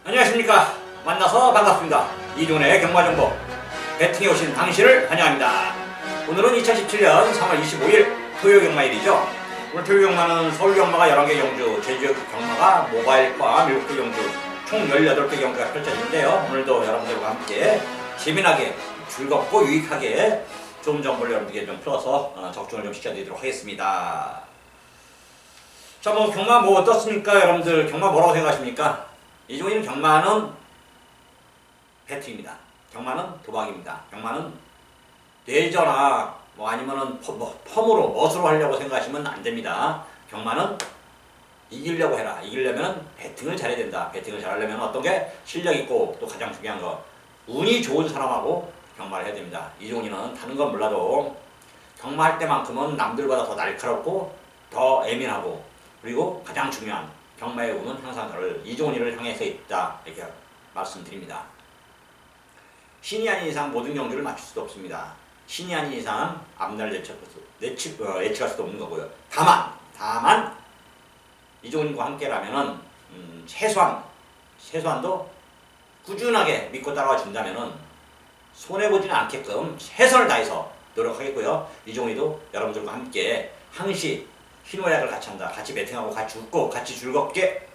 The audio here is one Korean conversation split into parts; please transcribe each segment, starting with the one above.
안녕하십니까. 만나서 반갑습니다. 이종훈의 경마정보 배팅에 오신 당신을 환영합니다. 오늘은 2017년 3월 25일 토요 경마일이죠. 오늘 토요 경마는 서울 경마가 11개 경주, 제주 경마가 모바일과 7개 경주, 총 18개 경주가 펼쳐지는데요. 오늘도 여러분들과 함께 재미나게 즐겁고 유익하게 좋은 정보를 여러분들께 좀 풀어서 적중을 좀 시켜드리도록 하겠습니다. 자, 경마 어떻습니까? 여러분들 경마 뭐라고 생각하십니까? 이종훈 경마는 배팅입니다. 경마는 도박입니다. 경마는 뇌저나 아니면은 펌으로 멋으로 하려고 생각하시면 안 됩니다. 경마는 이기려고 해라. 이기려면 배팅을 잘해야 된다. 배팅을 잘하려면 어떤 게 실력 있고 또 가장 중요한 거 운이 좋은 사람하고 경마를 해야 됩니다. 이종훈이는 다른 건 몰라도 경마할 때만큼은 남들보다 더 날카롭고 더 예민하고 그리고 가장 중요한 경마의 운은 항상 저를 이종훈이를 향해서 있다 이렇게 말씀드립니다. 신이 아닌 이상 모든 경주를 맞출 수도 없습니다. 신이 아닌 이상 앞날 예측할 수도 없는 거고요. 다만 이종훈과 함께라면은 최소한도 꾸준하게 믿고 따라와 준다면은 손해보지는 않게끔 최선을 다해서 노력하겠고요. 이종훈이도 여러분들과 함께 항시 희노애락을 같이 한다. 같이 배팅하고 같이 웃고 같이 즐겁게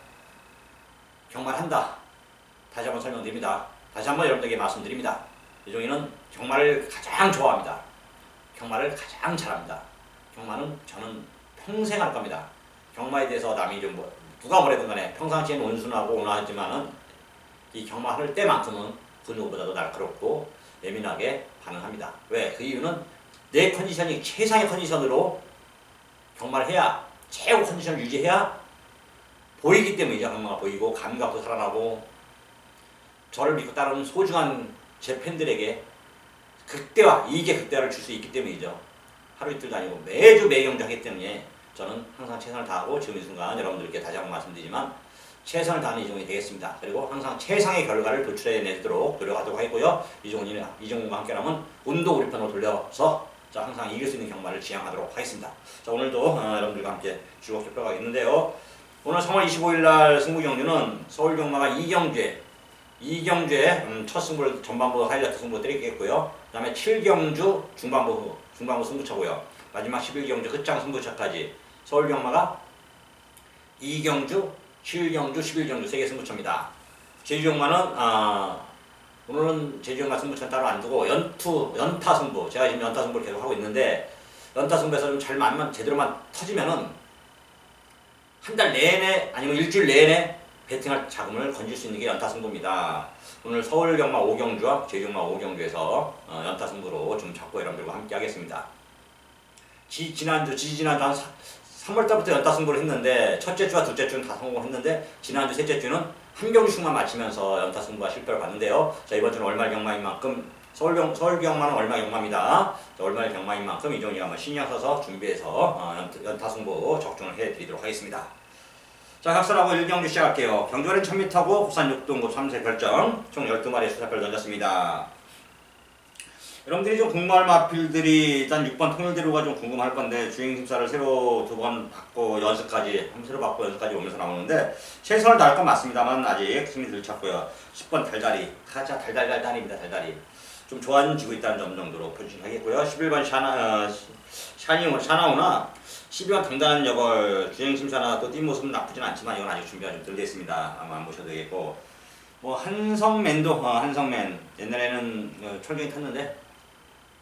경마를 한다. 다시 한번 설명드립니다. 다시 한번 여러분들에게 말씀드립니다. 이종희는 경마를 가장 좋아합니다. 경마를 가장 잘합니다. 경마는 저는 평생 할 겁니다. 경마에 대해서 남이 누가 뭐래든 간에 평상시에는 온순하고 온화하지만은 이 경마할 때만큼은 그 누구보다도 날카롭고 예민하게 반응합니다. 왜? 그 이유는 내 컨디션이 최상의 컨디션으로 경마를 해야 최고 컨디션을 유지해야 보이기 때문이죠. 경마가 보이고 감각도 살아나고 저를 믿고 따르는 소중한 제 팬들에게 이익의 극대화를 줄 수 있기 때문이죠. 하루 이틀도 아니고 매주 매경주 하기 때문에 저는 항상 최선을 다하고 지금 이 순간 여러분들께 다시 한번 말씀드리지만 최선을 다하는 이종훈이 되겠습니다. 그리고 항상 최상의 결과를 도출해내도록 노력하도록 하고요. 이종훈과 함께라면 운도 우리 편으로 돌려서 항상 이길 수 있는 경마를 지향하도록 하겠습니다. 자, 오늘도 여러분들과 함께 즐겁게 풀어가겠는데요. 오늘 3월 25일날 승부 경주는 서울 경마가 2경주에 첫 승부를 전반부 하이라이트 승부 때리겠고요. 그 다음에 7경주 중반부 승부차고요. 마지막 11경주 끝장 승부차까지 서울 경마가 2경주, 7경주, 11경주 3개 승부차입니다. 제주 경마는 오늘은 제주 경마 승부차는 따로 안 두고 연타 승부, 제가 지금 연타 승부를 계속 하고 있는데 연타 승부에서 좀 잘만 제대로만 터지면은 한 달 내내 아니면 일주일 내내 배팅할 자금을 건질 수 있는 게 연타 승부입니다. 오늘 서울 경마 5경주와 제주 경마 5경주에서 연타 승부로 좀 잡고 여러분들과 함께 하겠습니다. 지지난주 한 3월달부터 연타 승부를 했는데 첫째 주와 둘째 주는 다 성공했는데 지난주 셋째 주는 한 경주씩만 마치면서 연타 승부가 실패를 봤는데요. 자, 이번 주는 월말 경마인 만큼 서울 경마는 월말 경마입니다. 월말 경마인 만큼 이종훈이가 한번 신경 써서 준비해서 연타 승부 적중을 해드리도록 하겠습니다. 자, 각설하고 1경주 시작할게요. 경주는 1000m고 부산 6등급 3세 결정 총 12마리의 수사표를 던졌습니다. 여러분들이 좀 궁금할 마필들이 일단 6번 통일대로가 좀 궁금할 건데 주행심사를 새로 2번 받고 연습까지 오면서 나오는데 최선을 다할 건 맞습니다만 아직 승리 들쳤고요. 10번 달달이 가자 달달달달입니다. 달달이 좀 좋아지고 있다는 점 정도로 포지션하겠고요. 11번 샤나우나 12번 당당한 여걸 주행심사나 또 뒷모습은 나쁘진 않지만 이건 아직 준비가 좀 덜 됐습니다. 아마 안 보셔도 되겠고 한성맨도 한성맨 옛날에는 철경이 탔는데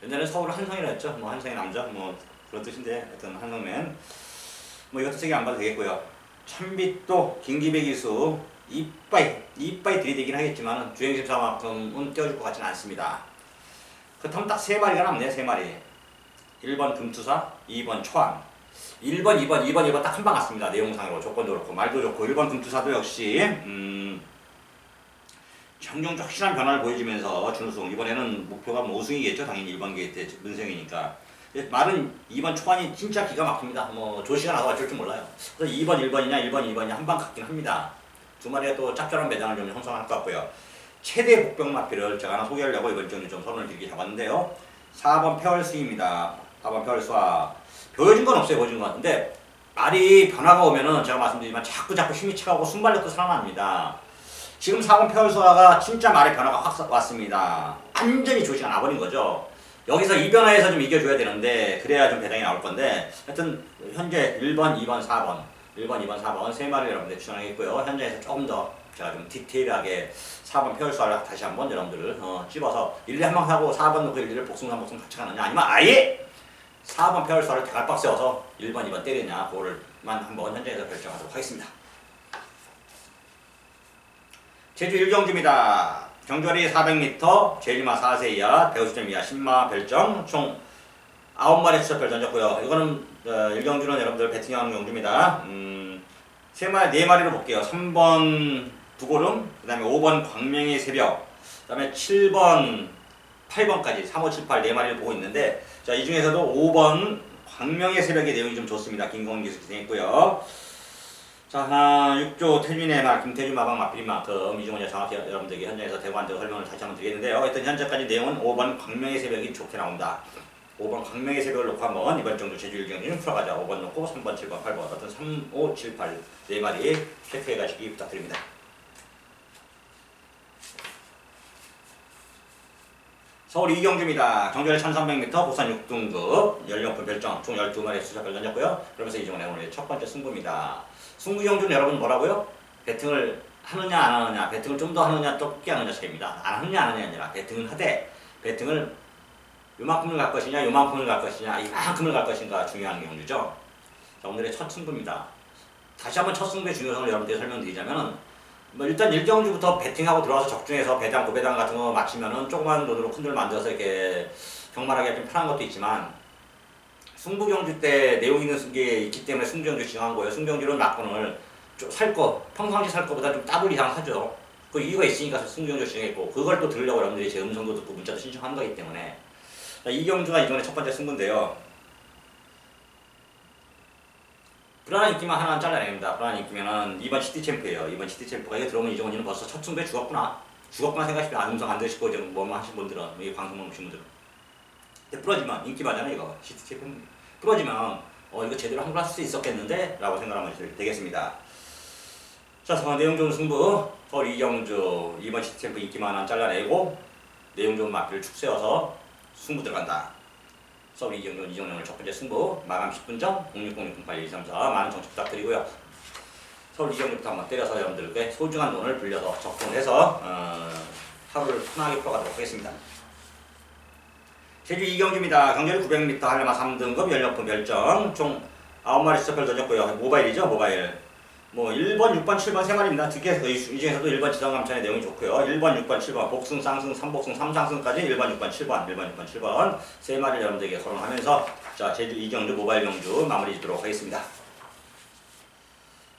옛날에는 서울을 한성이라 했죠. 한성의 남자 그런 뜻인데 하여튼 한성맨 이것도 세게 안 봐도 되겠고요. 참빛도 김기배기수 이빠이 들이대긴 하겠지만 주행심사만큼은 떼어줄 것 같지는 않습니다. 그렇다면 딱 3마리가 남네요. 3마리 1번 금투사 2번 초안 1번 2번 딱 한 방 갔습니다. 내용상으로 조건도 그렇고 말도 좋고 1번 금투사도 역시 정경적 확실한 변화를 보여주면서 준우승 이번에는 목표가 우승이겠죠. 당연히 1번 게이트 문생이니까 말은 2번 초반이 진짜 기가 막힙니다. 조시가 나도 어쩔 줄 몰라요. 그래서 2번 1번이냐 1번 2번이냐 한 방 갔긴 합니다. 두 마리가 또 짭짤한 매장을 좀 형성할 것 같고요. 최대 복병 마피를 제가 하나 소개하려고 이번 주는 좀 선을 들기 잡았는데요. 4번 페얼스입니다. 4번 페얼스와 보여준 건 없어요. 보여준 건 같은데 말이 변화가 오면은 제가 말씀드리지만 자꾸 힘이 차가고 순발력도 살아납니다. 지금 4번 페어수가 진짜 말의 변화가 확 왔습니다. 완전히 조시가 나버린 거죠. 여기서 이 변화에서 좀 이겨줘야 되는데 그래야 좀 배당이 나올 건데 하여튼 현재 1번, 2번, 4번 1번, 2번, 4번 세 마리를 여러분들 추천하겠고요. 현장에서 조금 더 제가 좀 디테일하게 4번 페어수를 다시 한번 여러분들을 찝어서 1, 2 한 방 하고 4번 넣고 1, 2를 복숭, 3복숭 같이 가느냐 아니면 아예 4번 페어수를 대갈박 세워서 1번, 2번 때리느냐 그거를만 한번 현장에서 결정하도록 하겠습니다. 제주 1경주입니다. 경주거리 400m, 제주마 4세 이하, 배우수점 이하 10마 별정, 총 9마리 수첩별 던졌고요. 이거는 1경주는 여러분들 배팅하는 경주입니다. 4마리로 볼게요. 3번 두고름, 그 다음에 5번 광명의 새벽, 그 다음에 7번, 8번까지 3, 5, 7, 8 4마리를 보고 있는데 자, 이 중에서도 5번 광명의 새벽의 내용이 좀 좋습니다. 김건기 기수 기생했고요. 자, 하나 6조 태준의 말, 김태준 마방 맞비린 만큼 이중은 정확히 여러분들에게 현장에서 대관적 설명을 다시 한번 드리겠는데요. 일단 현재까지 내용은 5번 광명의 새벽이 좋게 나온다. 5번 광명의 새벽을 놓고 한번 이번 정도 제주 1경기는 풀어가자. 5번 놓고 3번, 7번, 8번 어떤 3, 5, 7, 8 4마리 체크해 가시기 부탁드립니다. 서울 2경주입니다. 경주거리 1300m, 부산 6등급, 연령품 별정, 총 12마리 수작별 던졌고요. 그러면서 이종원의 오늘 첫 번째 승부입니다. 승부 경주는 여러분 뭐라고요? 배팅을 하느냐 안 하느냐, 배팅을 좀 더 하느냐 좁게 하느냐 차이입니다. 안 하느냐 안 하느냐 아니라 배팅은 하되 배팅을 요만큼을 갈 것이냐 요만큼을 갈 것이냐 이만큼을 갈 것인가 중요한 경주죠. 자, 오늘의 첫 승부입니다. 다시 한번 첫 승부의 중요성을 여러분들께 설명드리자면은 일단 1경주부터 배팅하고 들어와서 적중해서 배당, 고배당 같은 거 맞추면은 조그만 돈으로 큰 돈 만들어서 이렇게 경만하게 좀 편한 것도 있지만 승부경주 때 내용 있는 게 있기 때문에 승부경주 지정한 거예요. 승부경주는 낙건을 살 거, 평상시 살 거보다 좀 더블 이상 하죠. 그 이유가 있으니까 승부경주 지정했고 그걸 또 들으려고 여러분들이 제 음성도 듣고 문자도 신청하는 거기 때문에 이 경주가 이번에 첫 번째 승부인데요. 불안한 인기만 하나 잘라냅니다. 불안한 인기면은 2번 시티 챔프예요. 2번 시티 챔프가 이게 들어오면 이종원이는 벌써 첫 승부에 죽었구나. 죽었구나 생각하시면 음성 안 들으시고 지금 뭐뭐 하신 분들은 이 방송만 보신 분들은 근데 부러지면 인기 많잖아요. 이거 시티 챔프 부러지면 이거 제대로 한번 할 수 있었겠는데 라고 생각하면 되겠습니다. 자, 내용 좋은 승부 서울 2경주 2번 시티 챔프 인기만 하나 잘라내고 내용 좋은 마피를 축 세워서 승부 들어간다. 서울 2경주 이정영을 첫 번째 승부 마감 10분 전 0606081234 많은 정치 부탁드리고요. 서울 2경주부터 한번 때려서 여러분들께 소중한 돈을 불려서 적동해서 하루를 편하게 풀어가도록 하겠습니다. 제주 2경주입니다. 경주거리 900m 한라마 3등급 연령품 별정 총 9마리 수첩별 던졌고요. 모바일이죠. 모바일. 1번, 6번, 7번 3마리입니다. 이 중에서도 1번 지상감찬의 내용이 좋고요. 1번, 6번, 7번 복승, 쌍승, 3복승, 3상승까지 1번, 6번, 7번, 1번, 6번, 7번 3마리를 여러분들에게 거론하면서 자, 제주 2경주 모바일 경주 마무리 짓도록 하겠습니다.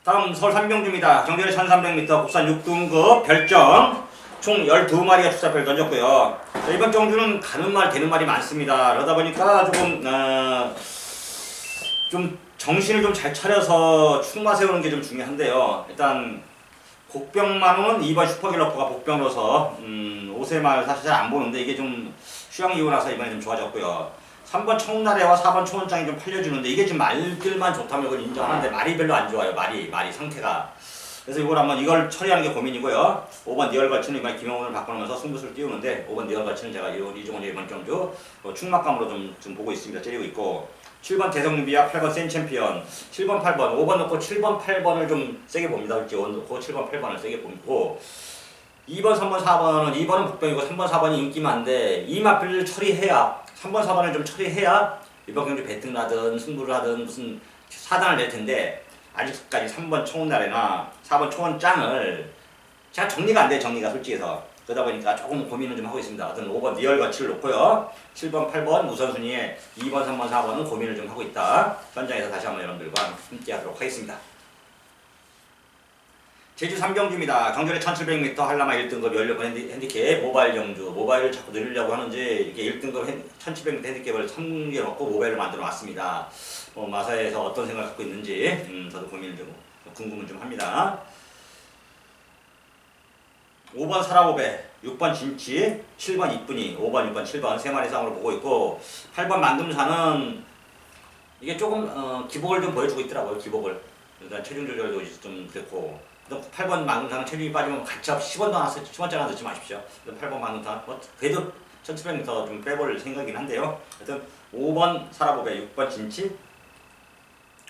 다음 서울 3경주입니다. 경주거리 1300m 국산 6등급 별정 총 12마리가 축사표를 던졌고요. 자, 이번 경주는 가는 말 되는 말이 많습니다. 그러다 보니까 조금 좀 정신을 좀 잘 차려서 축마 세우는 게 좀 중요한데요. 일단 복병만은 2번 슈퍼길러퍼가 복병으로서 5세말 사실 잘 안 보는데 이게 좀 휴양 이후 나서 이번에 좀 좋아졌고요. 3번 청나래와 4번 초원장이 좀 팔려주는데 이게 지금 말들만 좋다면 이걸 인정하는데 말이 별로 안 좋아요. 말이 상태가. 그래서 이걸 처리하는 게 고민이고요. 5번 니얼 걸치는 이번에 김영훈을 바꿔놓으면서 승부수를 띄우는데 5번 니얼 걸치는 제가 이종원의 이번 경주 충막감으로 좀 보고 있습니다. 째리고 있고 7번 대성유비와 8번 센 챔피언 7번 8번 5번 넣고 7번 8번을 좀 세게 봅니다. 이렇게 5번 넣고 7번 8번을 세게 보고 2번 3번 4번은 2번은 복병이고 3번 4번이 인기만데 이 마필을 처리해야 3번 4번을 좀 처리해야 이번 경주 배팅 나든 승부를 하든 무슨 사단을 낼 텐데 아직까지 3번 초원날에나 4번 초원짱을 제가 정리가 안 돼요. 정리가 솔직해서 그러다 보니까 조금 고민을 좀 하고 있습니다. 어떤 5번 리얼 거치를 놓고요. 7번 8번 우선순위에 2번 3번 4번은 고민을 좀 하고 있다. 현장에서 다시 한번 여러분들과 함께 하도록 하겠습니다. 제주 3경주입니다. 경주거리 1700m 한라마 1등급 연료권 핸디캡 모바일 경주. 모바일을 자꾸 늘리려고 하는지 이렇게 1등급 1700m 핸디캡을 3개 넣고 모바일을 만들어 놨습니다. 마사에서 어떤 생각을 갖고 있는지 저도 고민을 좀 궁금은 좀 합니다. 5번 사라고배, 6번 진치, 7번 이쁜이, 5번, 6번, 7번 3마리 쌍으로 보고 있고 8번 만금사는 이게 조금 기복을 좀 보여주고 있더라고요. 기복을. 일단 체중 조절도 좀 그렇고 8번 망금사는 체중이 빠지면 가차 없이 10원도 안 10원짜리 넣지 마십시오. 8번 망금사 그래도 1700m 좀 빼볼 생각이긴 한데요. 하여튼 5번 사라보배, 6번 진치,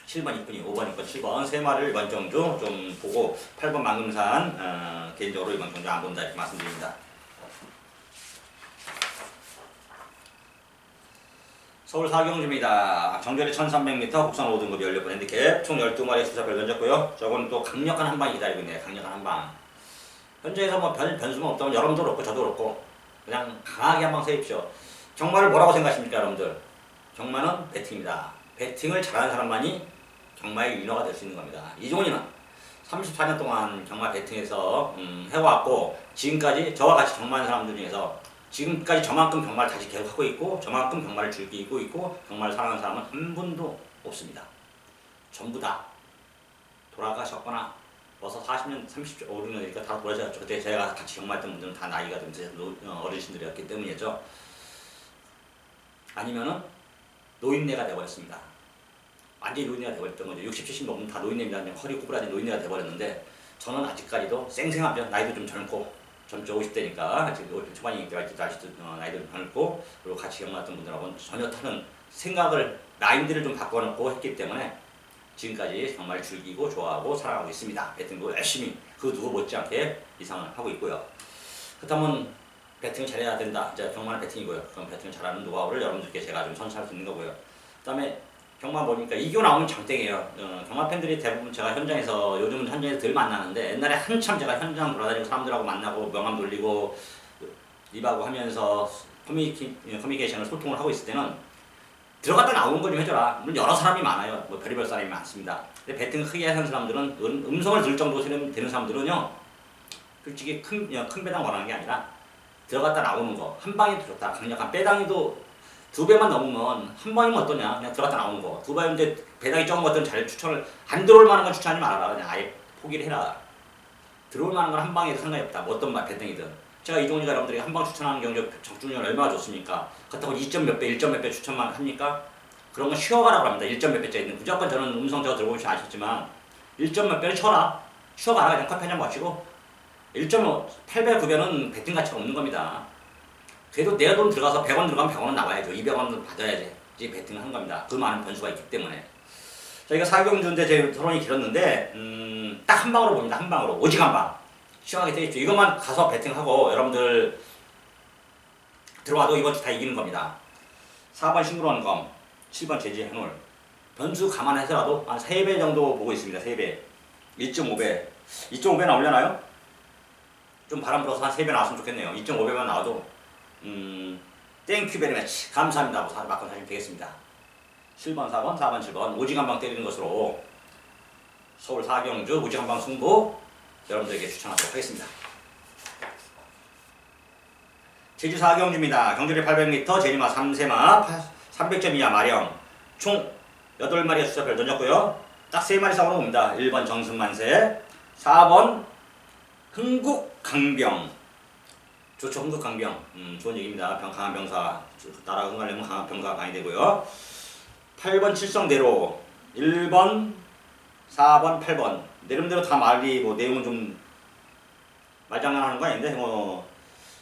7번 이쁜이, 5번 2번 7번 세 마리를 이번 정도 좀 보고 8번 망금산 개인적으로 이번 정도 안 본다 이렇게 말씀드립니다. 서울 사경주입니다. 정절이 1300m 국산 5등급 16번 핸디캡 총 12마리의 수사별 던졌고요. 저건 또 강력한 한방이 기다리고 있네요. 강력한 한방. 현재에서 뭐 변수만 없다면 여러분도 그렇고 저도 그렇고 그냥 강하게 한방 세입시오. 경마를 뭐라고 생각하십니까 여러분들? 경마는 배팅입니다. 배팅을 잘하는 사람만이 경마의 위너가 될 수 있는 겁니다. 이종훈이는 34년 동안 경마 배팅에서 해왔고 지금까지 저와 같이 경마하는 사람들 중에서 지금까지 저만큼 경마를 다시 계속하고 있고 저만큼 경마를 즐기고 있고 경마를 사랑하는 사람은 한 분도 없습니다. 전부 다 돌아가셨거나 벌써 40년, 30년, 50년이니까 다 돌아가셨죠. 그때 제가 같이 경마했던 분들은 다 나이가 좀 어르신들이었기 때문이죠. 아니면은 노인네가 되어버렸습니다. 완전히 노인네가 되어버렸던 거죠. 60, 70 넘으면 다 노인네입니다. 그냥 허리 구부라진 노인네가 되어버렸는데 저는 아직까지도 쌩쌩하죠. 나이도 좀 젊고 젊죠. 50대니까 지금 초반이니까 아직도 나이도 좀 젊고 그리고 같이 경마했던 분들하고는 전혀 다른 생각을 라인들을 좀 바꿔놓고 했기 때문에 지금까지 정말 즐기고 좋아하고 사랑하고 있습니다. 배팅도 열심히 그 누구 못지않게 이상을 하고 있고요. 그렇다면 배팅을 잘해야 된다. 이제 경마는 배팅이고요. 그럼 배팅을 잘하는 노하우를 여러분들께 제가 좀 선사할 수 있는 거고요. 그 다음에 경마 보니까 이기고 나오면 장땡이에요. 경마 팬들이 대부분 제가 현장에서 요즘은 현장에서 덜 만나는데 옛날에 한참 제가 현장 돌아다니고 사람들하고 만나고 명함 돌리고 입하고 하면서 커뮤니케이션을 소통을 하고 있을 때는 들어갔다 나오는 거 좀 해줘라. 물론 여러 사람이 많아요. 뭐 별의별 사람이 많습니다. 근데 배팅을 크게 하는 사람들은 음성을 들을 정도 되는 사람들은요. 솔직히 큰 배당 원하는 게 아니라 들어갔다 나오는 거. 한 방이 더 좋다. 강력한 배당이도 2배만 넘으면 한 방이면 어떠냐. 그냥 들어갔다 나오는 거. 2배인데 배당이 적은 것들은 잘 추천을 안 들어올 만한 건 추천하지 말아라. 그냥 아예 포기를 해라. 들어올 만한 건 한 방에도 상관이 없다. 뭐 어떤 배당이든. 제가 이종훈이가 여러분들에게 한 방 추천하는 경우 적중률 얼마나 좋습니까? 그렇다고 2점 몇 배, 1점 몇 배 추천만 합니까? 그런 건 쉬어가라고 합니다. 1점 몇 배째 있는. 무조건 저는 음성 제가 들어보시면 아셨지만 1점 몇 배를 쳐라. 쉬어가라. 그냥 커피 한잔 마시고 1.8배, 9배는 배팅 가치가 없는 겁니다. 그래도 내 돈 들어가서 100원 들어가면 100원은 나와야죠. 200원은 받아야지. 배팅을 한 겁니다. 그 많은 변수가 있기 때문에. 저희가 사경주인데 제 토론이 길었는데 딱 한 방으로 봅니다. 한 방으로. 오직 한 방. 시원하게 되겠죠. 이것만 가서 배팅하고 여러분들 들어와도 이번 주 다 이기는 겁니다. 4번 싱그러운 검, 7번 제지 해놀. 변수 감안해서라도 한 3배 정도 보고 있습니다. 3배. 1.5배. 2.5배 나오려나요? 좀 바람 불어서 한 3배 나왔으면 좋겠네요. 2.5배만 나와도 땡큐 베리 매치 감사합니다 하고 막건 사시면 되겠습니다. 7번 4번 4번 7번 오직 한 방 때리는 것으로 서울 사경주 오직 한 방 승부 여러분들에게 추천하도록 하겠습니다. 제주 사경주입니다. 경주리 800m 제니마 3세마 300점 이하 마령 총 8마리의 수사별 던졌고요. 딱 3마리 싸우는 겁니다. 1번 정승만세 4번 흥국강병 좋죠. 흥국강병 좋은 얘기입니다. 강한 병사 나라 흥하려면 강한 병사가 강이 되고요. 8번 칠성대로 1번 4번 8번 내름대로 다 말이 뭐 내용은 좀 말장난하는 거 아닌데 뭐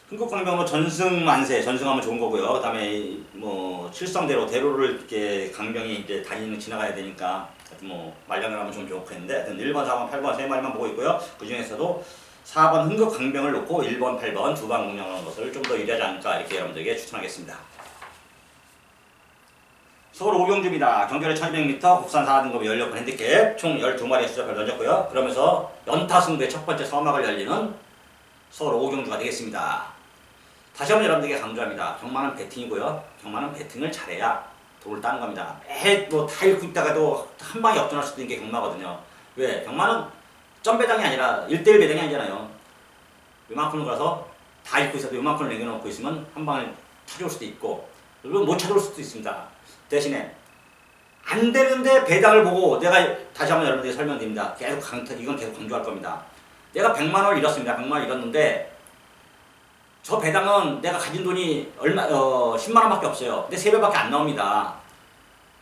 흥국강병 뭐 전승만세 전승하면 좋은 거고요. 그다음에 뭐 칠성대로 대로를 이렇게 강병이 이제 지나가야 되니까 뭐 말장난하면 좀 좋겠는데 하여튼 1번 4번 8번 세 마리만 보고 있고요. 그 중에서도 4번 흥국강병을 놓고 1번 8번 두 방 공략하는 것을 좀 더 유리하지 않을까 이렇게 여러분들에게 추천하겠습니다. 서울 오경주입니다. 경주리 1200m 국산 4등급 16번 핸디캡 총 12마리의 수자별 던졌고요. 그러면서 연타 승부의 첫 번째 서막을 열리는 서울 오경주가 되겠습니다. 다시 한번 여러분들에게 강조합니다. 경마는 배팅이고요. 경마는 배팅을 잘해야 돈을 따는 겁니다. 다 잃고 있다가도 한 방에 역전할 수도 있는 게 경마거든요. 왜? 경마는 점배당이 아니라 1대1 배당이 아니잖아요. 요만큼을 가서 다 잃고 있어도 요만큼을 남겨놓고 있으면 한 방을 찾아올 수도 있고 그리고 못 찾아올 수도 있습니다. 대신에 안 되는데 배당을 보고 내가 다시 한번 여러분들에게 설명드립니다. 이건 계속 강조할 겁니다. 내가 100만 원을 잃었습니다. 100만 원을 잃었는데 저 배당은 내가 가진 돈이 10만 원밖에 없어요. 근데 3배밖에 안 나옵니다.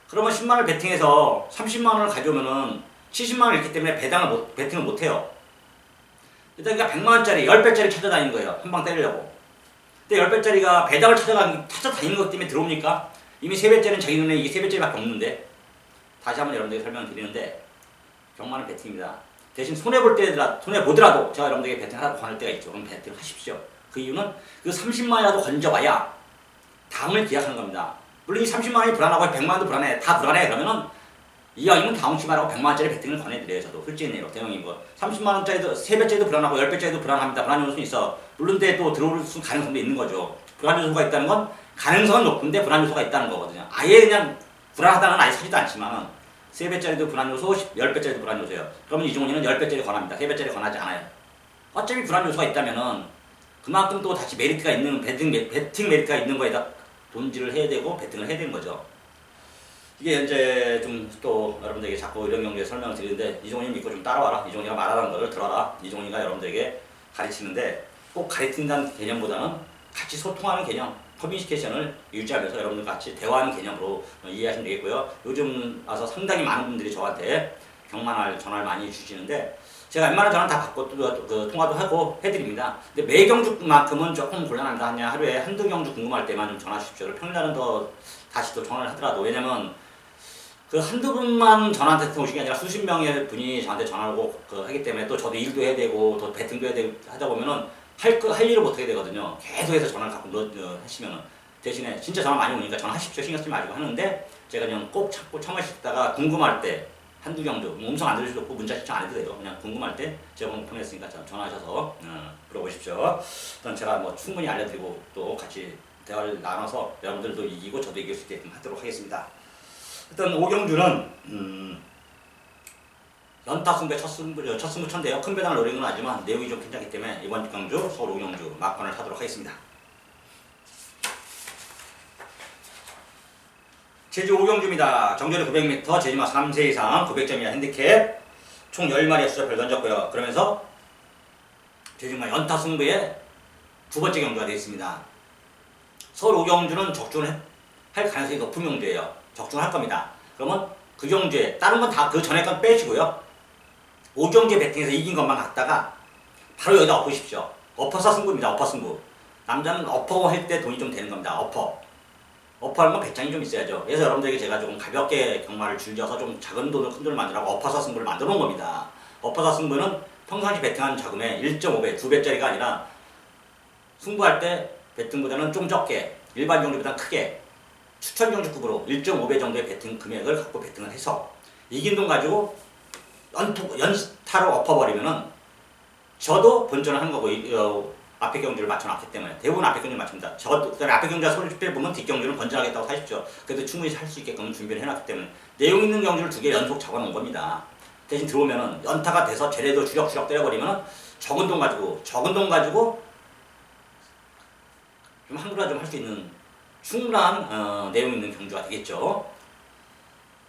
그러면 10만 원을 베팅해서 30만 원을 가져오면은 70만 원을 잃기 때문에 배팅을 못 해요. 일단 그러니까 100만원짜리 10배짜리 찾아다니는 거예요. 한 방 때리려고. 근데 10배짜리가 배당을 찾아다니는 것 때문에 들어옵니까? 이미 3배짜리는 자기 눈에 이게 3배짜리밖에 없는데, 다시 한번 여러분들에게 설명을 드리는데, 경마는 배팅입니다. 대신 손해보더라도 제가 여러분들에게 배팅하라고 권할 때가 있죠. 그럼 배팅을 하십시오. 그 이유는 그 30만원이라도 건져봐야 다음을 기약하는 겁니다. 물론 이 30만원이 불안하고 100만원도 불안해. 다 불안해. 그러면은 이왕이면 다음 주말하고 100만원짜리 배팅을 권해드려요. 저도 솔직히 내요. 대형인 거. 30만원짜리도 3배짜리도 불안하고 10배짜리도 불안합니다. 불안 요소는 있어. 물론 근데 또 들어올 가능성도 있는 거죠. 불안 요소가 있다는 건 가능성은 높은데 불안 요소가 있다는 거거든요. 아예 그냥 불안하다는 아예 사지도 않지만 3배짜리도 불안 요소, 10배짜리도 불안 요소예요. 그러면 이종훈이는 10배짜리 권합니다. 3배짜리 권하지 않아요. 어차피 불안 요소가 있다면은 그만큼 또 다시 메리트가 있는 배팅 메리트가 있는 거에다 돈질을 해야 되고 배팅을 해야 되는 거죠. 이게 이제 좀 또 여러분들에게 자꾸 이런 경우에 설명을 드리는데 이종훈이 믿고 좀 따라와라. 이종훈이가 말하는 거를 들어라. 이종훈이가 여러분들에게 가르치는데 꼭 가르친다는 개념보다는 같이 소통하는 개념, 커뮤니케이션을 유지하면서 여러분들 같이 대화하는 개념으로 이해하시면 되겠고요. 요즘 와서 상당히 많은 분들이 저한테 경마날 전화를 많이 주시는데 제가 웬만한 전화 다 받고 그 통화도 하고 해드립니다. 근데 매 경주만큼은 조금 곤란합니다. 그냥 하루에 한두 경주 궁금할 때만 좀 전화 주십시오. 평일날은 더 다시 또 전화를 하더라도 왜냐면 그 한두 분만 저한테 오신 게 아니라 수십 명의 분이 저한테 전화를 오고 하기 때문에 또 저도 일도 해야 되고 또 배팅도 해야 되고 하다 보면은 할 일을 못 하게 되거든요. 계속해서 전화를 갖고 하시면은 대신에 진짜 전화 많이 오니까 전화하십시오. 신경 쓰지 마시고 하는데 제가 그냥 꼭 참고 참으시다가 궁금할 때 한두 경주 음성 안 들을 수도 없고 문자 신청 안 해도 돼요. 그냥 궁금할 때 제가 통했으니까 전화하셔서 물어보십시오. 일단 제가 뭐 충분히 알려드리고 또 같이 대화를 나눠서 여러분들도 이기고 저도 이길 수 있게끔 하도록 하겠습니다. 일단 오경주는 연타 승부의 첫 승부 천대요. 큰 배당을 노린 건 아니지만 내용이 좀 괜찮기 때문에 이번 경주 서울 오경주 막판을 하도록 하겠습니다. 제주 오경주입니다. 정전이 900m, 제주마 3세 이상 900점이야 핸디캡 총 10마리의 수저표를 던졌고요. 그러면서 제주마 연타 승부의 두 번째 경주가 되어 있습니다. 서울 오경주는 적중을 할 가능성이 높은 경주예요. 적중을 할 겁니다. 그러면 그 경주에 다른 건 다 그 전에 건 빼시고요. 오경주에 배팅해서 이긴 것만 갖다가 바로 여기다 엎으십시오. 엎어서 승부입니다. 엎어 승부. 남자는 엎어 할 때 돈이 좀 되는 겁니다. 엎어하는 건 배짱이 좀 있어야죠. 그래서 여러분들에게 제가 조금 가볍게 경마를 즐겨서 좀 작은 돈을 큰 돈을 만들라고 엎어서 승부를 만들어 놓은 겁니다. 엎어서 승부는 평상시 배팅한 자금의 1.5배, 2배짜리가 아니라 승부할 때 배팅보다는 좀 적게 일반 경주보다 크게 추천 경주급으로 1.5배 정도의 배팅 금액을 갖고 배팅을 해서 이긴 돈 가지고 연타로 엎어버리면은 저도 본전을 한 거고 앞에 경주를 맞춰놨기 때문에 대부분 앞에 경주를 맞춥니다. 저도 앞에 경주가 소리를 보면 뒷 경주는 건전하겠다고 사십시오. 그래도 충분히 살 수 있게끔 준비를 해놨기 때문에 내용 있는 경주를 2개 연속 잡아놓은 겁니다. 대신 들어오면은 연타가 돼서 쟤네도 주력주력 때려버리면은 적은 돈 가지고 좀 한글화 좀 할 수 있는 충분한 내용 있는 경주가 되겠죠.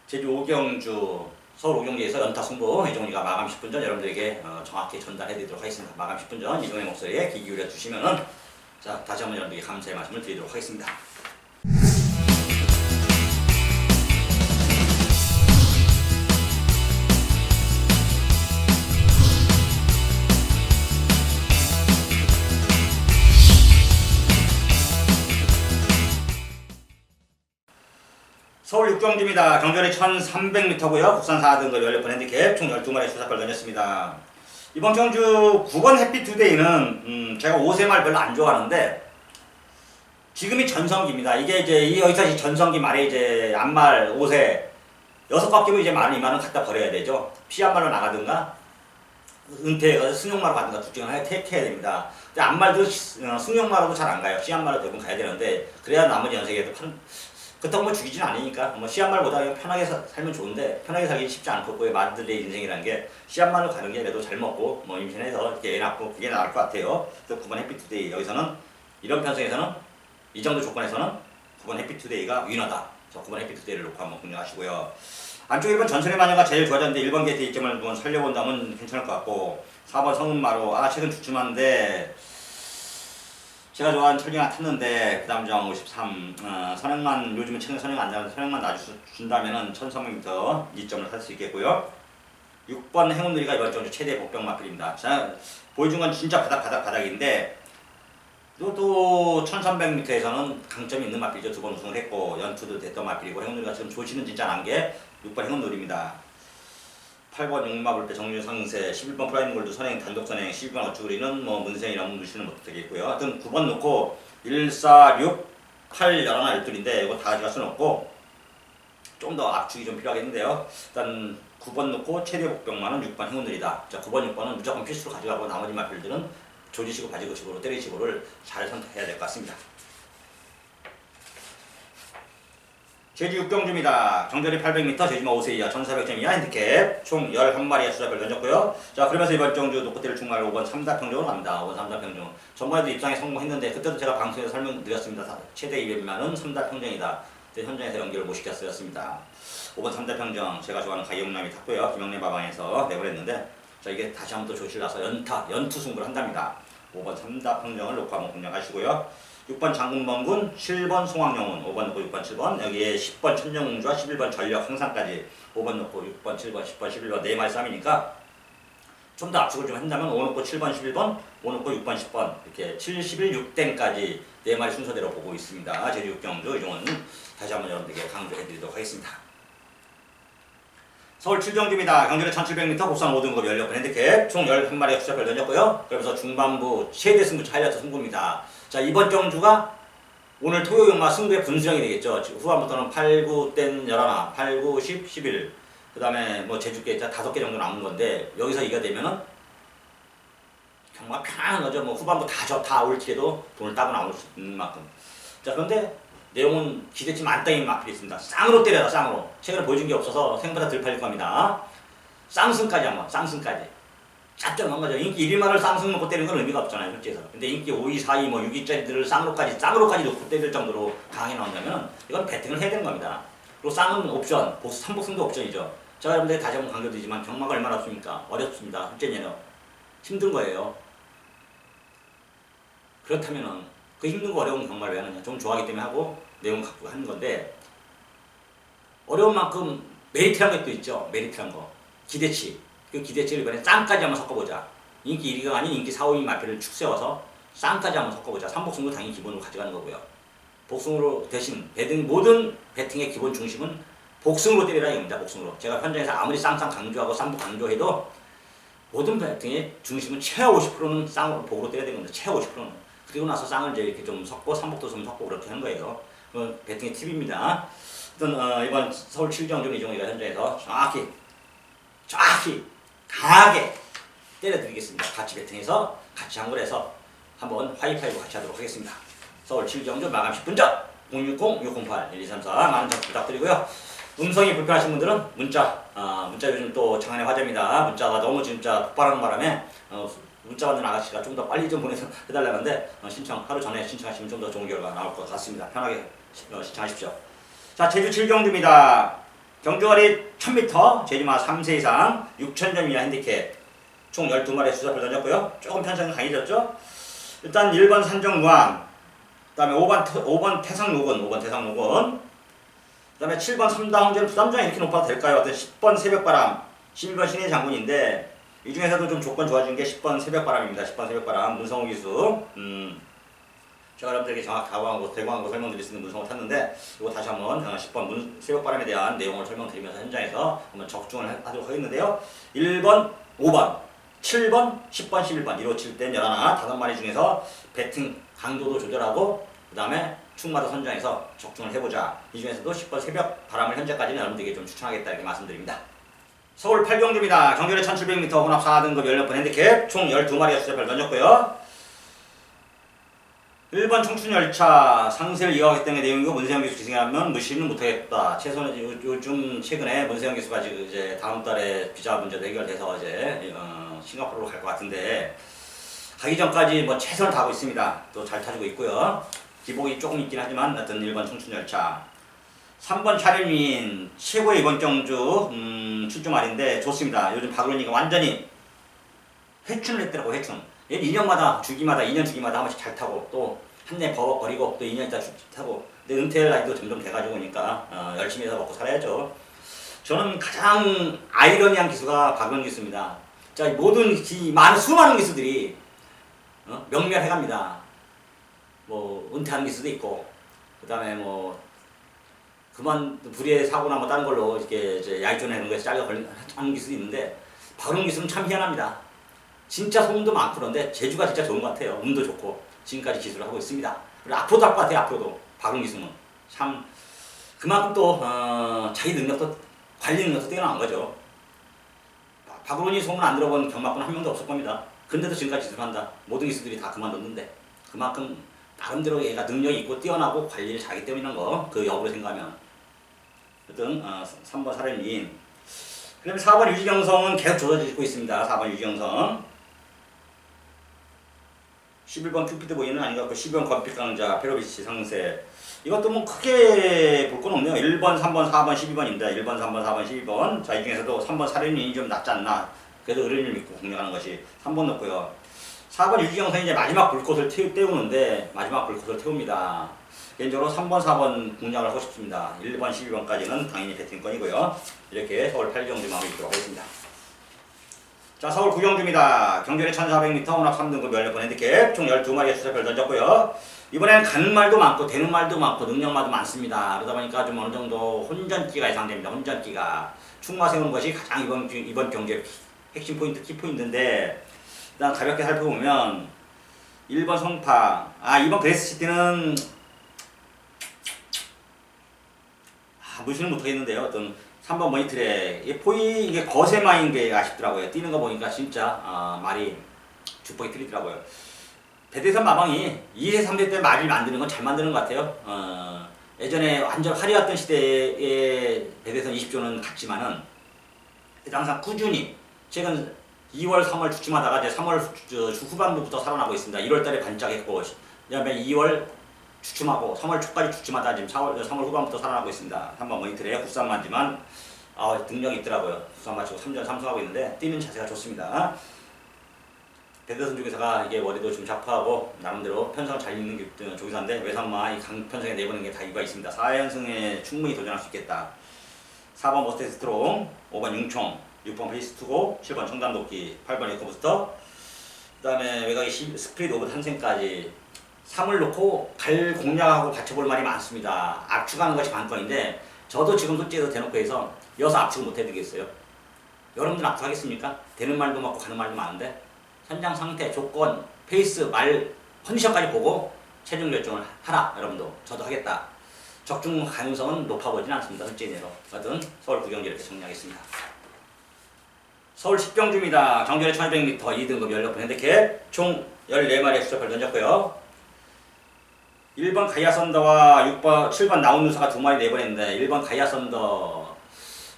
제주 오경주 서울 오경주에서 연타 승부 이종훈이가 마감 10분 전 여러분들에게 정확히 전달해 드리도록 하겠습니다. 마감 10분 전 이종훈의 목소리에 귀 기울여 주시면은 자 다시 한번 여러분들에게 감사의 말씀을 드리도록 하겠습니다. 서울 육경주입니다. 경전이 1300m고요. 국산 4등급 16번 핸디캡 총 12마리 수사발 던졌습니다. 이번 경주 9번 해피투데이는 제가 5세말 별로 안 좋아하는데 지금이 전성기입니다. 이게 이제 여기서 전성기 말에 이제 암말 5세 6바퀴면 이제 말은 이말은 갖다 버려야 되죠. 피암말로 나가든가 은퇴해서 승용마로 가든가 둘 중에 하나 택해야 됩니다. 근데 암말도 승용마로도 잘 안 가요. 시암마로 대부분 가야 되는데 그래야 나머지 연세계에도 그렇다고 뭐 죽이진 않으니까 뭐 시합말보다 그냥 편하게 살면 좋은데 편하게 살기 쉽지 않고 말들의 인생이라는 게 시합말로 가는 게 그래도 잘 먹고 뭐 임신해서 이렇게 애 낳고 그게 나을 것 같아요. 그래서 9번 해피투데이 여기서는 이런 편성에서는 이 정도 조건에서는 9번 해피투데이가 위너다. 저 9번 해피투데이를 놓고 한번 공략하시고요. 안쪽 1번 전설의 마녀가 제일 좋아졌는데 1번 게이트 이점을 한번 살려본다면 괜찮을 것 같고 4번 성은마로 최근 주춤한데 제가 좋아하는 철기가 탔는데 그 다음 장 53 선행만 요즘은 최근 선행 안 나는데 선행만 놔준다면은 1300m 2점을 할 수 있겠고요. 6번 행운누리가 이번 정도 최대 복병 마필입니다. 자, 보여준 건 진짜 바닥인데 또 1300m에서는 강점이 있는 마필이죠. 2번 우승을 했고 연투도 됐던 마필이고 행운누리가 지금 조치는 진짜 난 게 6번 행운누리입니다. 8번 용마불배 정류상세, 11번 프라임골드 선행 단독 선행, 12번 어쭈구리는 뭐 문생이랑 무시는 못 되겠고요. 하여튼 9번 놓고 1, 4, 6, 8, 11, 12인데 이거 다 가져갈 수는 없고 좀 더 압축이 좀 필요하겠는데요. 일단 9번 놓고 최대 복병만은 6번 행운들이다. 자, 9번, 6번은 무조건 필수로 가져가고 나머지 마필들은 조지시고 바지고식으로 때리시고를 잘 선택해야 될 것 같습니다. 제주 6경주입니다. 정절이 800m, 제주마 5세 이하 1400점 이하 핸디캡 총 11마리의 수자별 던졌고요. 자, 그러면서 이번 정주 노코테를 중괄 5번 3다평정으로 갑니다. 5번 3다평정. 전번에도 입상에 성공했는데 그때도 제가 방송에서 설명드렸습니다. 최대 200만은 3다평정이다. 현장에서 연결을 못 시켰었습니다. 5번 3다평정 제가 좋아하는 가이용남이 탔고요. 김영래 마방에서 내보냈는데 자, 이게 다시 한번 또 조치를 나서 연투 승부를 한답니다. 5번 3다평정을 놓고 한번 공략하시고요. 6번 장군번군, 7번 송황영훈, 5번 놓고 6번 7번, 여기에 10번 천정웅주와 11번 전력 항상까지 5번 놓고 6번 7번 10번 11번 4마리 싸움이니까 좀 더 압축을 좀 한다면 5 놓고 7번 11번, 5 놓고 6번 10번 이렇게 70일 6땡까지 4마리 순서대로 보고 있습니다. 제주 6경주 이 종은 다시 한번 여러분들에게 강조해드리도록 하겠습니다. 서울 7경주입니다. 경주는 1700m 국산 5등급 연력분 핸디캡 총 11마리의 수자별 던졌고요. 그러면서 중반부 최대 승부처 하이라이트 승부입니다. 자, 이번 경주가 오늘 토요일마 승부의 분수령이 되겠죠. 후반부터는 8, 9, 땐 11, 8, 9, 10, 11. 그 다음에 뭐 제주께 5개 정도 남은 건데 여기서 이겨 되면은 정말 편안한 거죠. 뭐 후반부 다 올킬해도 돈을 따고 나올 수 있는 만큼. 자, 그런데 내용은 기대치 만땅인 마필이 있습니다. 쌍으로 때려라, 쌍으로. 최근에 보여준 게 없어서 생각보다 덜 팔릴 겁니다. 쌍승까지 한번, 쌍승까지. 짭짤한 거죠. 인기 1위만을 쌍승 놓고 때리는 건 의미가 없잖아요, 솔직해서. 근데 인기 5위, 4위, 뭐 6위짜리들을 쌍으로까지 놓고 때릴 정도로 강하게 나온다면 이건 배팅을 해야 되는 겁니다. 그리고 쌍은 옵션, 3복승도 옵션이죠. 자, 여러분들 다시 한번 강조드리지만 경마가 얼마나 없습니까? 어렵습니다. 솔직히는 힘든 거예요. 그렇다면은 그 힘든 거 어려운 경마를 왜 하느냐? 좀 좋아하기 때문에 하고 내용 갖고 하는 건데 어려운 만큼 메리트란 것도 있죠. 메리트란 거. 기대치. 그 기대치를 이번에 쌍까지 한번 섞어보자. 인기 1위가 아닌 인기 4, 5위 마필을 축 세워서 쌍까지 한번 섞어보자. 3복승도 당연히 기본으로 가져가는 거고요. 복승으로 대신 모든 배팅의 기본 중심은 복승으로 때리라 이겁니다. 복승으로. 제가 현장에서 아무리 쌍쌍 강조하고 쌍복 강조해도 모든 배팅의 중심은 최하 50%는 쌍으로 복으로 때려야 되는 겁니다. 최하 50%는. 그리고 나서 쌍을 이제 이렇게 좀 섞고 3복도 좀 섞고 그렇게 하는 거예요. 배팅의 팁입니다. 일단 이번 서울 7경주 이종희가 현장에서 정확히 강하게 때려드리겠습니다. 같이 배팅해서 같이 항구를 해서 한번 하이파이브 같이 하도록 하겠습니다. 서울 7경주 마감 10분 전 060-608-1234 많은 점 부탁드리고요. 음성이 불편하신 분들은 문자 요즘 또 장안의 화제입니다. 문자가 너무 진짜 폭발하는 바람에 문자 받는 아가씨가 좀 더 빨리 좀 보내서 해달라는데 하루 전에 신청하시면 좀 더 좋은 결과가 나올 것 같습니다. 편하게 신청하십시오. 자, 제주 7경주입니다. 경주거리 1000m, 제주마 3세 이상 6000점 이하 핸디캡 총 12마리의 수자별 던졌고요. 조금 편성이 강해졌죠. 일단 1번 산정무한, 그 다음에 5번 태상노근, 그 다음에 7번 삼다홍제는 부담장이 이렇게 높아도 될까요? 어떤 10번 새벽바람, 11번 신의 장군인데 이 중에서도 좀 조건 좋아진 게 10번 새벽바람입니다. 10번 새벽바람, 문성호 기수. 제가 여러분들에게 정확히 대광하고 설명드릴 수 있는 문성호 탔는데 이거 다시 한번 10번 새벽바람에 대한 내용을 설명드리면서 현장에서 한번 적중을 하도록 하겠는데요. 1번, 5번, 7번, 10번, 11번 1호 7땐 11, 5마리 중에서 배팅 강도도 조절하고 그 다음에 축마다 선정해서 적중을 해보자. 이 중에서도 10번 새벽 바람을 현재까지는 여러분들에게 좀 추천하겠다 이렇게 말씀드립니다. 서울 8경주입니다. 경주의 1700m 혼합 4등급 연력분 핸디캡 총 12마리의 수자별 던졌고요. 1번 청춘열차 상세를 이어가기 때문에 내용이고 문세영 기수 기승하면 무시는 못하겠다. 요즘 최근에 문세영 기수가 지금 이제 다음 달에 비자 문제도 해결돼서 이제 싱가포르로 갈 것 같은데 가기 전까지 뭐 최선을 다하고 있습니다. 또 잘 타주고 있고요. 기복이 조금 있긴 하지만 하여튼 1번 청춘열차 3번 차림인 최고의 이번 경주 출주 말인데 좋습니다. 요즘 박은희가 완전히 회춘을 했더라고. 회춘. 2년마다 2년 주기마다 한 번씩 잘 타고 또 한 해 버리고 또 2년 있다 타고 근데 은퇴할 나이도 점점 돼가지고 오니까 열심히 해서 먹고 살아야죠. 저는 가장 아이러니한 기수가 박원 기수입니다. 자, 모든 많은 수많은 기수들이 명멸해갑니다. 뭐 은퇴하는 기수도 있고, 그다음에 뭐 그만 불의의 사고나 뭐 다른 걸로 이렇게 이제 야이존에 이런 거에서 잘려 걸리는 기수도 있는데, 박원 기수는 참 희한합니다. 진짜 소문도 많고 그런데 재주가 진짜 좋은 것 같아요. 운도 좋고 지금까지 기수를 하고 있습니다. 그리고 앞으로도 할 것 같아요. 앞으로도 박원 기수는 참 그만큼 또 자기 능력도 관리 능력도 뛰어난 거죠. 박원이 소문 안 들어본 경마꾼 한 명도 없을 겁니다. 근데도 지금까지 기수를 한다. 모든 기수들이 다 그만뒀는데 그만큼 나름대로 얘가 능력이 있고 뛰어나고 관리를 잘하기 때문인 거, 그 역으로 생각하면. 어떤 3번 사례인. 그다음에 4번 유지경성은 계속 조져지고 있습니다. 4번 유지경성. 11번 큐피드 보이는 아닌 것 같고, 12번 건픽강자 페로비치 상세. 이것도 뭐 크게 볼 건 없네요. 1번, 3번, 4번, 12번입니다. 1번, 3번, 4번, 12번. 자, 이 중에서도 3번 사례인이 좀 낫지 않나. 그래도 어른을 믿고 공략하는 것이 3번 넣고요. 4번 유지경선이 이제 마지막 불꽃을 때우는데, 마지막 불꽃을 태웁니다. 개인적으로 3번, 4번 공략을 하고 싶습니다. 1번, 12번까지는 당연히 배팅권이고요. 이렇게 서울 8경주 마음을 있도록 하겠습니다. 자, 서울 9경주입니다. 경전에 1400m, 혼합 3등급 14번 핸디캡, 총 12마리의 수사표를 던졌고요. 이번에는 가는 말도 많고, 되는 말도 많고, 능력말도 많습니다. 그러다 보니까 좀 어느 정도 혼전기가 예상됩니다. 혼전기가. 충마 세우는 것이 가장 이번 경주의 핵심 포인트, 키포인트인데, 일단 가볍게 살펴보면 1번 성파, 이번 그레스시티는 무시는 못하겠는데요. 어떤 3번 머니트랙, 이게 거세마인 게 아쉽더라고요. 뛰는 거 보니까 진짜 말이 주폭이 틀리더라고요. 배대선 마방이 2세 3세 때 말을 만드는 건 잘 만드는 것 같아요. 예전에 완전 화려했던 시대의 배대선 20조는 같지만은 항상 꾸준히 최근 2월, 3월 주춤하다가 이제 3월 후반부부터 살아나고 있습니다. 1월 달에 반짝했고, 그다음에 2월 주춤하고 3월 초까지 주춤하다 지금 3월 후반부터 살아나고 있습니다. 3번 모니터에 국산만지만 능력이 있더라고요. 국산 마치고 3전 3승하고 있는데 뛰는 자세가 좋습니다. 배대선 중에서가 이게 머리도 좀 샤프하고 나름대로 편성을 잘 읽는 조기사인데, 외산마 이 강편성에 내보내는 게 다 이유가 있습니다. 4연승에 충분히 도전할 수 있겠다. 4번 머스테스트롱, 5번 융총, 6번 페이스투고, 7번 청담도끼, 8번 에코부스터, 그 다음에 외곽이 스프릿 오브 탄생까지 3을 놓고 갈 공략하고 받쳐볼 말이 많습니다. 압축하는 것이 관건인데, 저도 지금 솔직히 대놓고 해서 이어서 압축을 못 해드리겠어요. 여러분들 압축하겠습니까? 되는 말도 많고 가는 말도 많은데, 현장 상태, 조건, 페이스, 말, 컨디션까지 보고 최종 결정을 하라. 여러분도 저도 하겠다. 적중 가능성은 높아보진 않습니다. 솔직히 내로. 하여튼 서울 9경주 이렇게 정리하겠습니다. 서울 10경주입니다. 경전에 1200m 2등급 16번 핸디캡, 총 14마리의 수첩을 던졌고요. 1번 가야선더와 7번 나운누사가 2마리 내보냈는데, 1번 가야선더,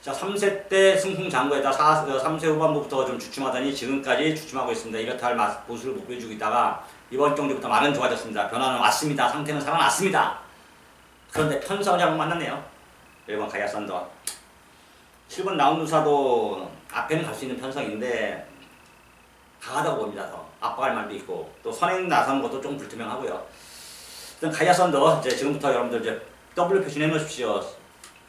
자 3세 때 승풍장구에다 3세 후반부부터 좀 주춤하더니 지금까지 주춤하고 있습니다. 이렇다 할 모습을 못 보여주고 있다가 이번 경주부터 많은 좋아졌습니다. 변화는 왔습니다. 상태는 살아났습니다. 그런데 편성을 잘못 만났네요. 1번 가야선더, 7번 나운누사도 앞에는 갈 수 있는 편성인데 강하다고 봅니다. 더 압박할 말도 있고, 또 선행 나서는 것도 좀 불투명하고요. 일단 가야선더 이제 지금부터 여러분들 이제 W 표시해 놓으십시오.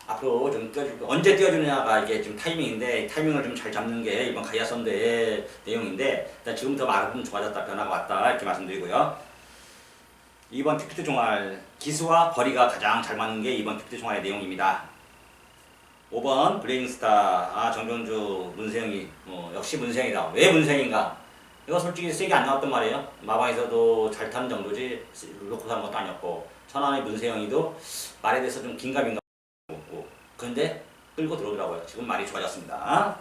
앞으로 좀 띄워주고, 언제 띄워주느냐가 이게 지금 타이밍인데, 타이밍을 좀 잘 잡는 게 이번 가야선더의 내용인데, 일단 지금부터 말은 좀 좋아졌다, 변화가 왔다 이렇게 말씀드리고요. 2번 큐피드 종알, 기수와 거리가 가장 잘 맞는 게 2번 큐피드 종알의 내용입니다. 5번 블레이딩스타, 정경주 문세영이 역시 문세영이다. 왜 문세영인가? 이거 솔직히 세게 안 나왔단 말이에요. 마방에서도 잘 타는 정도지 놓고 사는 것도 아니었고, 천안의 문세영이도 말에 대해서 좀 긴가민가 없고, 그런데 끌고 들어오더라고요. 지금 말이 좋아졌습니다.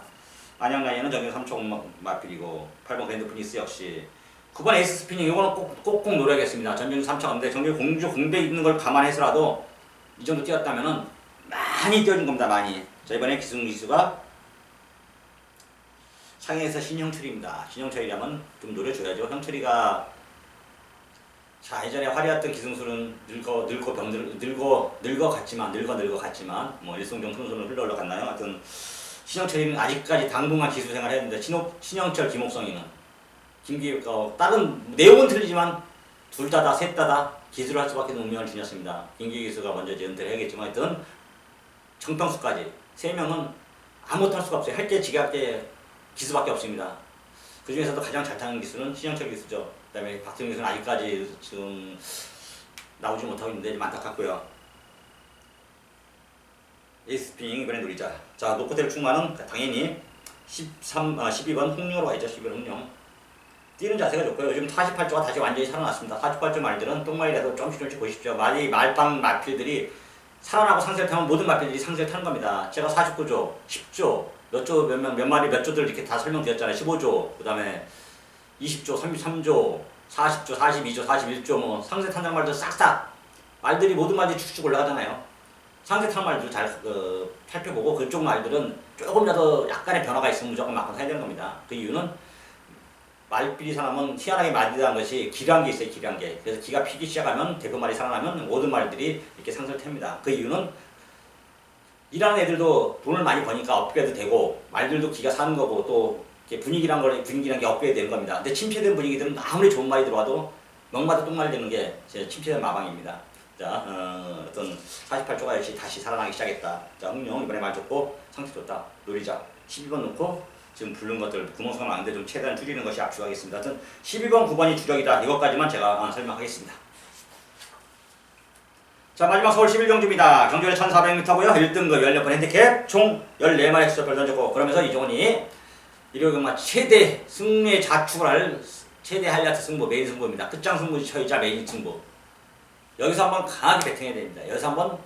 안양 라이언은 정경 3초 맞필이고, 8번 밴드 프니스 역시, 9번 에이스 스피닝, 이거는 꼭 노려야겠습니다. 전경주 3차인데 전경 공주 공백 있는 걸 감안해서라도 이 정도 뛰었다면은 많이 뛰어준 겁니다. 많이. 자, 이번에 기수가 상해에서 신형철입니다. 신형철이라면 좀 노려줘야죠. 형철이가 자, 예전에 화려했던 기승술은 늙어갔지만 뭐 일송정 손으로 흘러갔나요? 하여튼 신형철이는 아직까지 당분간 기수 생활을 했는데, 신형철, 김옥성이는 다른 내용은 틀리지만 둘 다다 셋 다다 기술을 할 수밖에 없는 운명을 지녔습니다. 김기희 기수가 먼저 이제 은퇴를 해야겠지만, 하여튼 정평수까지 3명은 아무것도 할 수가 없어요. 할 게 지가 할 게 기수밖에 없습니다. 그 중에서도 가장 잘 타는 기수는 신영철 기수죠. 그 다음에 박태웅 기수는 아직까지 지금 나오지 못하고 있는데 좀 안타깝고요. 에이스핑 이번에 노리자. 자, 노코텔 충만은 당연히 12번 홍룡으로 가야죠. 12번 홍룡. 뛰는 자세가 좋고요. 요즘 48조가 다시 완전히 살아났습니다. 48조 말들은 똥말이라도 조금씩 보십시오. 말빵 말필들이 살아나고 상세를 타면 모든 말필들이 상세를 타는 겁니다. 제가 49조, 10조, 몇 마리 몇 조들 이렇게 다 설명드렸잖아요. 15조, 그 다음에 20조, 33조, 40조, 42조, 41조 뭐 상세 탄장 말들 싹싹 말들이 모든 말들이 쭉쭉 올라가잖아요. 상세 타는 말들 잘 살펴보고 그쪽 말들은 조금이라도 약간의 변화가 있으면 무조건 맞고 사야 되는 겁니다. 그 이유는 말필이 살아나면 희한하게 말이라는 것이 기란 게 있어요. 기란 게. 그래서 기가 피기 시작하면 대부분 말이 살아나면 모든 말들이 이렇게 상세를 탑니다. 그 이유는 일하는 애들도 돈을 많이 버니까 업그레이드 되고 말들도 기가 사는 거고 또 분위기란 게 업그레이드 되는 겁니다. 근데 침체된 분위기들은 아무리 좋은 말이 들어와도 명마다 똥말이 되는 게 제 침체된 마방입니다. 자, 어떤 48조가 역시 다시 살아나기 시작했다. 자, 흥룡 이번에 말 좋고 상태 좋다. 노리자. 12번 놓고 지금 부른 것들 구멍성 많은데 좀 최대한 줄이는 것이 압축하겠습니다. 하여튼 12번, 9번이 주력이다. 이것까지만 제가 설명하겠습니다. 자, 마지막 서울 11경주입니다. 경주에 1400m고요. 1등급 16번 핸디캡 총 14마리 수저별 던졌고 그러면서 이종훈이 일요경마 최대 승리의 자축을 할 최대 하이라이트 승부, 메인 승부입니다. 끝장 승부이자 메인 승부. 여기서 한번 강하게 배팅해야 됩니다. 여기서 한번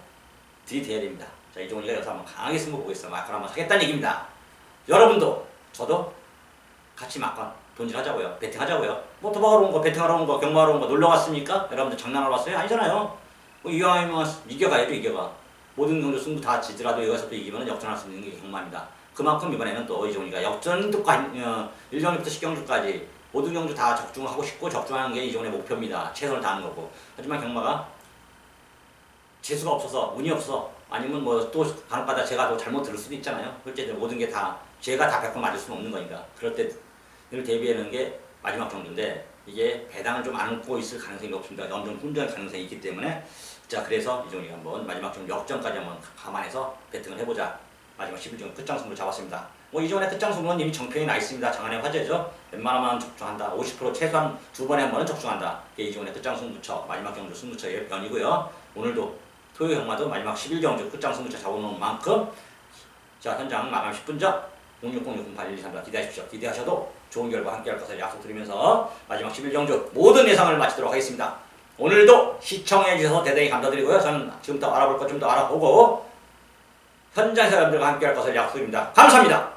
들이대야 됩니다. 자, 이종훈이가 여기서 한번 강하게 승부 보겠어. 마크를 한번 하겠다는 얘기입니다. 여러분도 저도 같이 막간 돈질하자고요. 배팅하자고요. 뭐 도박하러 온 거, 배팅하러 온 거, 경마하러 온 거 놀러 갔습니까? 여러분들 장난하러 왔어요? 아니잖아요. 뭐 이왕이면 이겨가야죠. 이겨가. 모든 경주 승부 다 지더라도 여기서 또 이기면 역전할 수 있는 게 경마입니다. 그만큼 이번에는 또 이종훈이가 역전도까지 1경주부터 10경주까지 모든 경주 다 적중하고 싶고 적중하는 게 이종훈의 목표입니다. 최선을 다하는 거고. 하지만 경마가 재수가 없어서 운이 없어 아니면 뭐 또 간혹가다 제가 또 잘못 들을 수도 있잖아요. 어쨌든 모든 게 다 제가 다 100% 맞을 수는 없는 거니까. 그럴 때 늘 대비하는 게 마지막 경주인데 이게 배당을 좀 안고 있을 가능성이 높습니다. 엄청 혼전할 가능성이 있기 때문에 자, 그래서 이종훈이가 한번 마지막 좀 역전까지 한번 감안해서 배팅을 해보자. 마지막 11종 끝장 승부를 잡았습니다. 뭐 이종훈의 끝장 승부는 이미 정평이 나 있습니다. 장안의 화제죠. 웬만하면 적중한다. 50% 최소한 2번에 한 번은 적중한다. 이게 이종훈의 끝장 승부처 마지막 경주 승부처의 변이고요. 오늘도 토요 경마도 마지막 11경주 끝장 승부처 잡아놓은 만큼 자, 현장 마감 10분 전 0606081234 기대하십시오. 기대하셔도 좋은 결과 함께할 것을 약속드리면서 마지막 11경주 모든 예상을 마치도록 하겠습니다. 오늘도 시청해주셔서 대단히 감사드리고요. 저는 지금부터 알아볼 것 좀 더 알아보고 현장에서 여러분들과 함께할 것을 약속드립니다. 감사합니다.